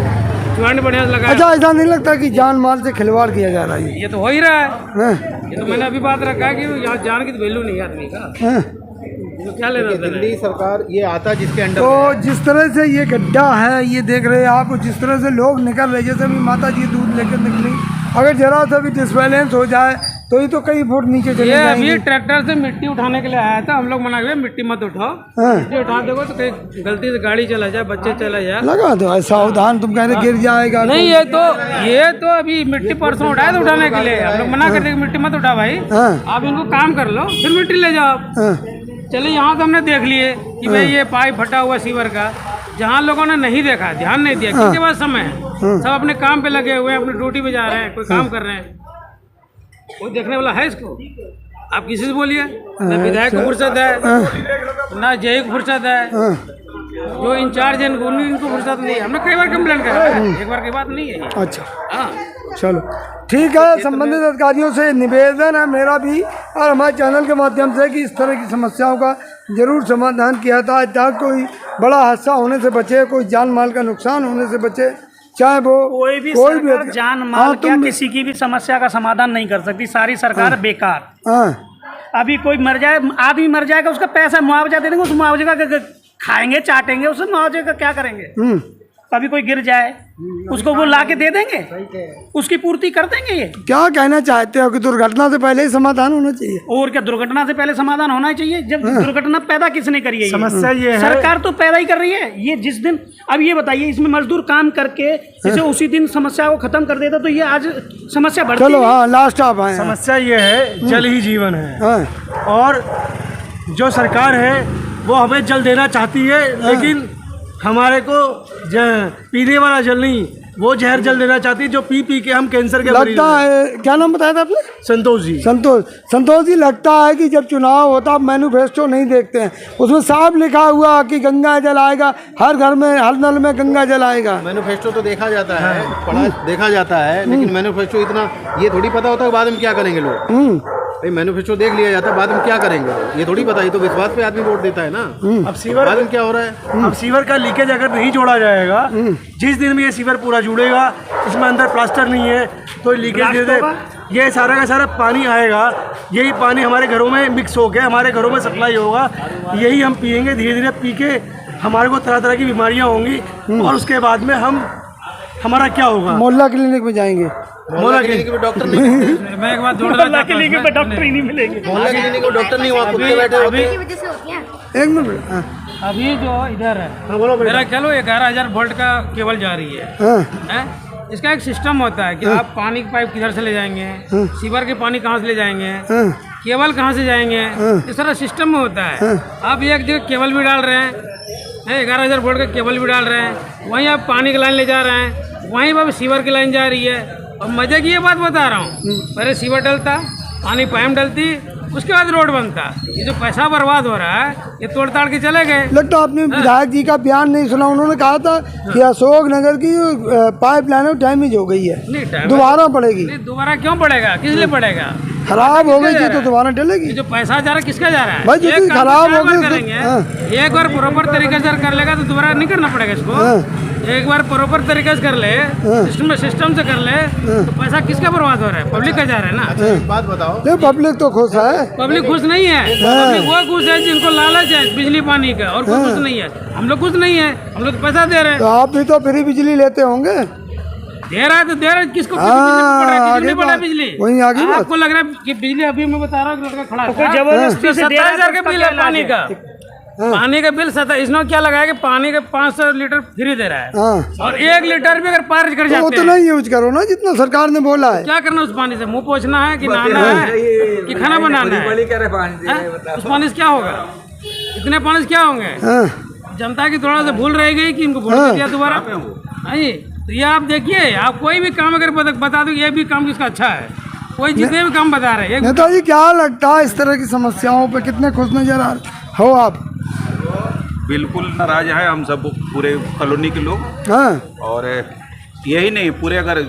ज्वाइंट बढ़िया लगा। अच्छा, ऐसा नहीं लगता कि जान माल से खिलवाड़ किया जा रहा है? ये तो हो ही रहा है। ये तो मैंने अभी बात रखा है कि यहाँ जान की तो वैल्यू नहीं है आदमी का, तो क्या लेना देना है। दिल्ली सरकार ये आता जिसके अंडर तो जिस तरह से ये गड्ढा है, ये देख रहे हैं आप, जिस तरह से लोग निकल रहे, जैसे भी माता जी दूध लेकर निकली, अगर जरा सा भी डिसबैलेंस हो जाए तो ये तो कई फुट नीचे चले जाएंगे। अभी ट्रैक्टर से मिट्टी उठाने के लिए आया था, हम लोग मना किया मिट्टी मत उठाओ, मिट्टी उठा देखो तो कहीं गलती से गाड़ी चला जाए, बच्चे चला जाए, लगा दो सावधान, तुम कह रहे गिर जाएगा। नहीं, ये तो अभी मिट्टी परसों उठाए तो उठाने के लिए हम लोग मना करते मिट्टी मत उठा भाई, आप इनको काम कर लो फिर मिट्टी ले जाओ। चलिए यहाँ तो हमने देख लिए कि भाई ये पाइप फटा हुआ सीवर का, जहाँ लोगों ने नहीं देखा, ध्यान नहीं दिया, किसके पास समय है, सब अपने काम पे लगे हुए हैं, अपनी ड्यूटी पे जा रहे हैं, कोई काम कर रहे हैं, कोई देखने वाला है इसको? आप किसी से बोलिए, ना विधायक को फुर्सत है, ना जेई को फुर्सत है, जो इंचार्ज है इनको फुर्सत नहीं है। हमने कई बार कंप्लेंट करा है, एक बार की बात नहीं है। अच्छा, हाँ, चलो ठीक है। संबंधित अधिकारियों से निवेदन है मेरा भी और हमारे चैनल के माध्यम से कि इस तरह की समस्याओं का जरूर समाधान किया था, ताकि कोई बड़ा हादसा होने से बचे, कोई जान माल का नुकसान होने से बचे, चाहे वो कोई भी जान माल क्या किसी की भी समस्या का समाधान नहीं कर सकती। सारी सरकार बेकार। अभी कोई मर जाए, आदमी मर जाएगा, उसका पैसा मुआवजा दे देंगे, उस मुआवजे का खाएंगे, चाटेंगे, उस मुआवजे का क्या करेंगे? कभी कोई गिर जाए उसको वो ला के दे देंगे, उसकी पूर्ति कर देंगे। ये क्या कहना चाहते हो कि दुर्घटना से पहले ही समाधान होना चाहिए? और क्या, दुर्घटना से पहले समाधान होना चाहिए। जब दुर्घटना पैदा किसने करी है? समस्या ये है, सरकार तो पैदा ही कर रही है। ये जिस दिन, अब ये बताइए, इसमें मजदूर काम करके जैसे उसी दिन समस्या को खत्म कर देता, तो ये आज समस्या बढ़ती है। चलो हाँ, लास्ट आप आए। समस्या ये है, जल ही जीवन है, और जो सरकार है वो हमें जल देना चाहती है, लेकिन हमारे को पीने वाला जल नहीं, वो जहर जल देना चाहती है, जो पी पी के हम कैंसर के मरीज लगता है। क्या नाम बताया था आपने? संतोष जी। संतोष जी, लगता है कि जब चुनाव होता है मैनिफेस्टो नहीं देखते हैं, उसमें साफ लिखा हुआ कि गंगा जल आएगा, हर घर में, हर नल में गंगा जल आएगा। मैनिफेस्टो तो देखा जाता है, पढ़ा देखा जाता है, लेकिन मैनिफेस्टो इतना ये थोड़ी पता होता है बाद में क्या करेंगे लोग। भाई मैनिफेस्टो देख लिया जाता है, बाद में क्या करेंगे ये थोड़ी पता, ये तो विश्वास पे आदमी वोट देता है ना। अब सीवर बाद में क्या हो रहा है? अब सीवर का लीकेज अगर नहीं जोड़ा जाएगा, जिस दिन भी ये सीवर पूरा जुड़ेगा, इसमें अंदर प्लास्टर नहीं है तो लीकेज ये सारा का सारा पानी आएगा, यही पानी हमारे घरों में मिक्स होकर हमारे घरों में सप्लाई होगा, यही हम पियेंगे, धीरे धीरे पी के हमारे को तरह तरह की बीमारियां होंगी, और उसके बाद में हमारा क्या होगा? मोहल्ला क्लिनिक में जाएंगे। मोहल्ला क्लिनिक में डॉक्टर नहीं, मैं एक बात मोहल्ला क्लिनिक में डॉक्टर ही नहीं मिलेंगे। मोहल्ला क्लिनिक में डॉक्टर नहीं, वहाँ कुत्ते बैठे होते हैं। एक मिनट, अभी जो इधर है मेरा चलो 11,000 वोल्ट का केबल जा रही है। इसका एक सिस्टम होता है कि आप पानी की पाइप किधर से ले जाएंगे, सीवर के पानी कहाँ से ले जाएंगे, केबल कहाँ से जाएंगे, इस तरह सिस्टम में होता है। आप एक जगह केबल भी डाल रहे हैं, 11,000 वोल्ट का केबल भी डाल रहे हैं, वहीं आप पानी की लाइन ले जा रहे हैं, वहीं पर सीवर की लाइन जा रही है। और मजे की ये बात बता रहा हूँ, पहले सीवर डलता, पानी पाइप डलती, उसके बाद रोड बनता। ये जो पैसा बर्बाद हो रहा है, ये तोड़ ताड़ के चले गए। लगता आपने विधायक जी का बयान नहीं सुना, उन्होंने कहा था कि अशोक नगर की पाइप लाइन डैमेज हो गई है, दोबारा पड़ेगी। नहीं, दोबारा क्यों पड़ेगा? किस लिए पड़ेगा? खराब हो गई थी तो दोबारा डलेगी। जो पैसा जा रहा है किसका जा रहा है? भाई जो खराब हो गई करेंगे, एक बार प्रॉपर तरीके से कर लेगा तो दोबारा नहीं करना पड़ेगा इसको। एक बार प्रॉपर तरीके से कर ले, सिस्टम से कर ले, तो पैसा किसका बर्बाद हो रहा है? पब्लिक का जा रहा है ना। एक बात बताओ, नहीं पब्लिक तो खुश है। पब्लिक खुश नहीं है, पब्लिक वो खुश है जिनको लालच है बिजली पानी का, और कोई खुश नहीं है। हम लोग खुश नहीं है, हम लोग पैसा दे रहे हैं। तो आप भी तो फ्री बिजली लेते होंगे? दे रहा है तो दे रहा है, किसको बिजली पड़ा बिजली वही आगे बात। आपको लग रहा है कि बिजली अभी मैं बता रहा हूँ लड़का खड़ा है जबरदस्ती से 27,000 का बिल है पानी का। पानी का बिल 27, इसने क्या लगाया कि पानी का 500 लीटर फ्री दे रहा है और 1 लीटर भी अगर पार कर जाते हैं उतना ही यूज करो ना जितना सरकार ने बोला है। क्या करना उस पानी से? मुंह पोछना है कि नहाना है कि खाना बनाना है? उस पानी से क्या होगा? इतने पानी से क्या होंगे? जनता की थोड़ा सा भूल रह गई कि इनको वोट दे दिया दोबारा। नहीं तो ये आप देखिए, आप कोई भी काम अगर बता दो ये भी काम किसका अच्छा है, कोई जितने भी काम बता रहे हैं। नेताजी क्या लगता है इस तरह की समस्याओं पे कितने खुश नजर आ हो आप? बिल्कुल नाराज है हम सब पूरे कॉलोनी के लोग। और यही नहीं, पूरे अगर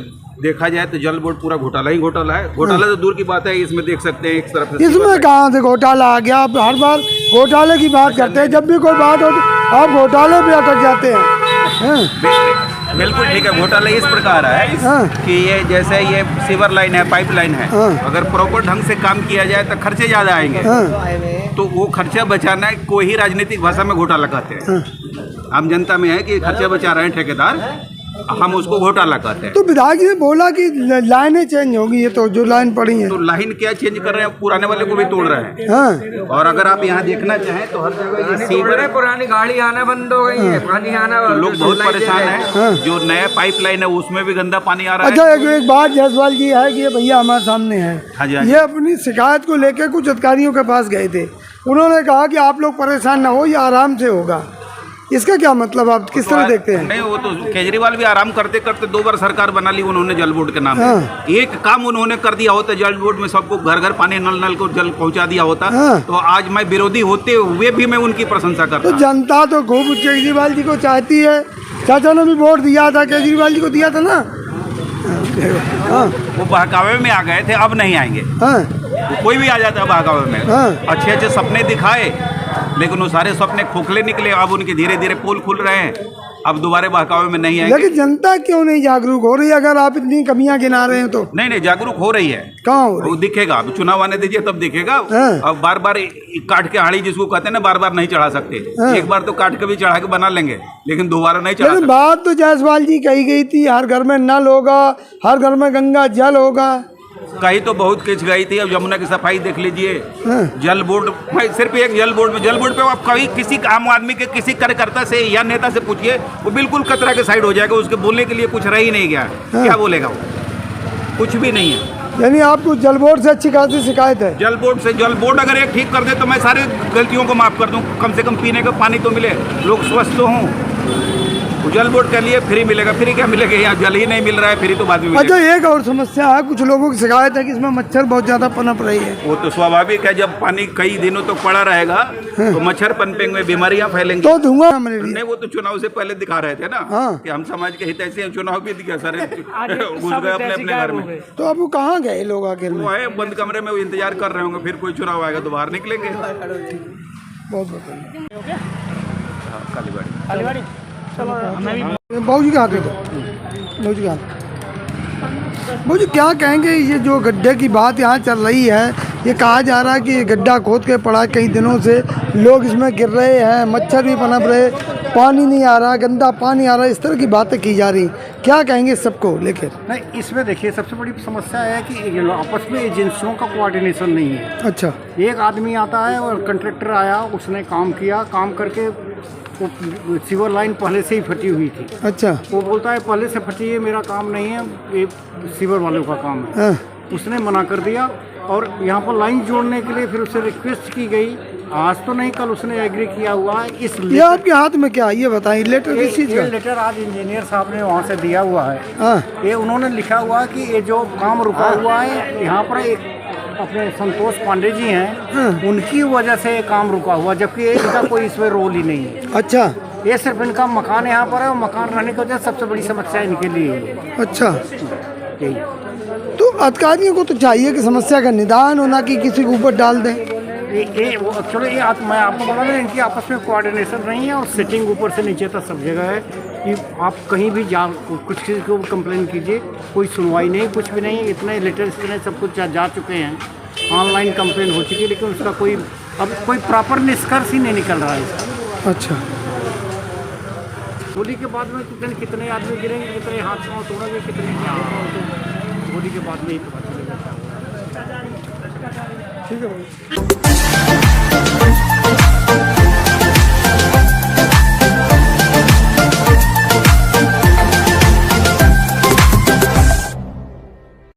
देखा जाए तो जल बोर्ड पूरा घोटाला ही घोटाला है। घोटाला तो दूर की बात है, इसमें देख सकते हैं एक तरफ से इसमें कहाँ से घोटाला आ गया? आप हर बार घोटाले की बात करते हैं, जब भी कोई बात होती आप घोटाले पे अटक जाते हैं। बिल्कुल ठीक है। घोटाला इस प्रकार है कि ये जैसे ये सीवर लाइन है, पाइप लाइन है, अगर प्रॉपर ढंग से काम किया जाए तो खर्चे ज़्यादा आएंगे, तो वो खर्चा बचाना को ही राजनीतिक भाषा में घोटाला कहते हैं। आम जनता में है कि खर्चा बचा रहे हैं ठेकेदार, हम उसको घोटाला कहते हैं। तो विधायक जी ने बोला कि लाइनें चेंज होगी, ये तो जो लाइन पड़ी है तो लाइन क्या चेंज कर रहे हैं? पुराने वाले को भी तोड़ रहे हैं। और अगर आप यहाँ देखना चाहें तो हर जगह ये सीवर, पुरानी गाड़ी आना बंद हो गई है, पानी आना, लोग बहुत परेशान हैं। जो नया पाइप लाइन है उसमें भी गंदा पानी आ रहा है। अच्छा एक बात जायसवाल जी है कि ये भैया हमारे सामने है, हाँ जी, ये अपनी शिकायत को लेकर कुछ अधिकारियों के पास गए थे, उन्होंने कहा कि आप लोग परेशान ना हो, ये आराम से होगा। इसका क्या मतलब, आप किस तरह देखते हैं? नहीं, वो तो केजरीवाल भी आराम करते करते 2 बार सरकार बना ली उन्होंने जल बोर्ड के नाम पे। एक काम उन्होंने कर दिया होता, जल बोर्ड में सबको घर घर पानी नल को जल पहुंचा दिया होता, तो आज मैं विरोधी होते हुए भी मैं उनकी प्रशंसा करता। तो जनता तो खूब केजरीवाल जी को चाहती है। चाचा ने भी वोट दिया था, केजरीवाल जी को दिया था ना। वो बहकावे में आ गए थे, अब नहीं आएंगे। कोई भी आ जाता है बहकावे में। अच्छे अच्छे सपने दिखाए लेकिन वो सारे सपने खोखले निकले। अब उनके धीरे धीरे पोल खुल रहे हैं, अब दोबारा बहकावे में नहीं आएंगे। लेकिन जनता क्यों नहीं जागरूक हो रही? अगर आप इतनी कमियां गिना रहे हैं तो। नहीं जागरूक हो रही है। कहाँ हो रही? वो दिखेगा, अब चुनाव आने दीजिए तब दिखेगा। अब बार बार काट के हाड़ी जिसको कहते हैं ना, बार बार नहीं चढ़ा सकते। एक बार तो काट के भी चढ़ा के बना लेंगे लेकिन दोबारा नहीं चढ़ा सकते। बात तो जायसवाल जी कही गई थी, हर घर में नल होगा, हर घर में गंगा जल होगा। कहीं तो बहुत खिंच गई थी। अब यमुना की सफाई देख लीजिए। जल बोर्ड, भाई सिर्फ एक जल बोर्ड पे आप कभी किसी आम आदमी के किसी कार्यकर्ता से या नेता से पूछिए, वो बिल्कुल कतरा के साइड हो जाएगा। उसके बोलने के लिए कुछ रह ही नहीं गया। क्या बोलेगा वो? कुछ भी नहीं है। यानी आपको जल बोर्ड से अच्छी खासी शिकायत है? जल बोर्ड अगर एक ठीक कर दे तो मैं सारे गलतियों को माफ कर दूं। कम से कम पीने का पानी तो मिले, लोग स्वस्थ तो हों। जल बोर्ड के लिए फ्री मिलेगा, फ्री क्या मिलेगा? यहाँ जल ही नहीं मिल रहा है, फ्री तो बाद में। अच्छा एक और समस्या है, कुछ लोगों की शिकायत है कि इसमें मच्छर बहुत ज्यादा पनप रही है। वो तो स्वाभाविक है, जब पानी कई दिनों तक पड़ा रहेगा तो मच्छर पनपेंगे, बीमारियां फैलेंगी। तो धुआं नहीं, वो तो चुनाव से पहले दिखा रहे थे ना कि हम समाज के हित ऐसे हैं। चुनाव भी दिखा सारे घुस गए अपने घर में। तो अब वो कहाँ गए लोग आखिर में? वो है बंद कमरे में, वो इंतजार कर रहे होंगे, फिर कोई चुनाव आएगा तो बाहर निकलेंगे। बहुत कालीबाड़ी बाबू जी कहाँ थे? बाबू जी कहाँ? बाबू जी क्या कहेंगे, ये जो गड्ढे की बात यहाँ चल रही है, ये कहा जा रहा है कि ये गड्ढा खोद के पड़ा है, कई दिनों से लोग इसमें गिर रहे हैं, मच्छर भी पनप रहे, पानी नहीं आ रहा, गंदा पानी आ रहा है, इस तरह की बातें की जा रही। क्या कहेंगे सबको लेकर? नहीं, इसमें देखिए सबसे बड़ी समस्या है कि आपस में एजेंसियों का कोऑर्डिनेशन नहीं है। अच्छा, एक आदमी आता है और कंट्रैक्टर आया, उसने काम किया, काम करके वो सीवर लाइन पहले से ही फटी हुई थी। अच्छा, वो बोलता है पहले से फटी है, मेरा काम नहीं है, ये सीवर वालों का काम है। उसने मना कर दिया और यहाँ पर लाइन जोड़ने के लिए फिर उससे रिक्वेस्ट की गई। आज तो नहीं, कल उसने एग्री किया हुआ है। इस ये आपके हाथ में क्या है ये बताइए, लेटर किस चीज़ का? लेटर आज इंजीनियर साहब ने वहाँ से दिया हुआ है। ये उन्होंने लिखा हुआ है कि ये जो काम रुका हुआ है, यहाँ पर एक अपने संतोष पांडे जी हैं, उनकी वजह से ये काम रुका हुआ, जबकि इनका कोई इसमें रोल ही नहीं है। अच्छा, ये सिर्फ इनका मकान यहाँ पर है और मकान रहने की वजह सबसे बड़ी समस्या इनके लिए है। अच्छा, यही तो अधिकारियों को तो चाहिए कि समस्या का निदान होना, कि किसी के ऊपर डाल दें। एक्चुअली मैं आपको बता दें, इनकी आपस में कोऑर्डिनेशन नहीं है और सेटिंग ऊपर से नीचे तक सब जगह है कि आप कहीं भी जा कुछ किसी को कंप्लेन कीजिए, कोई सुनवाई नहीं, कुछ भी नहीं। इतने लेटर्स इतने सब कुछ जा चुके हैं, ऑनलाइन कंप्लेन हो चुकी है, लेकिन उसका कोई प्रॉपर निष्कर्ष ही नहीं निकल रहा है इसका। अच्छा, होली के बाद में कितने आदमी गिरेंगे, कितने हाथ पाँव तोड़ेंगे, कितने होली के बाद में ही पता चलेगा। ठीक है भाई।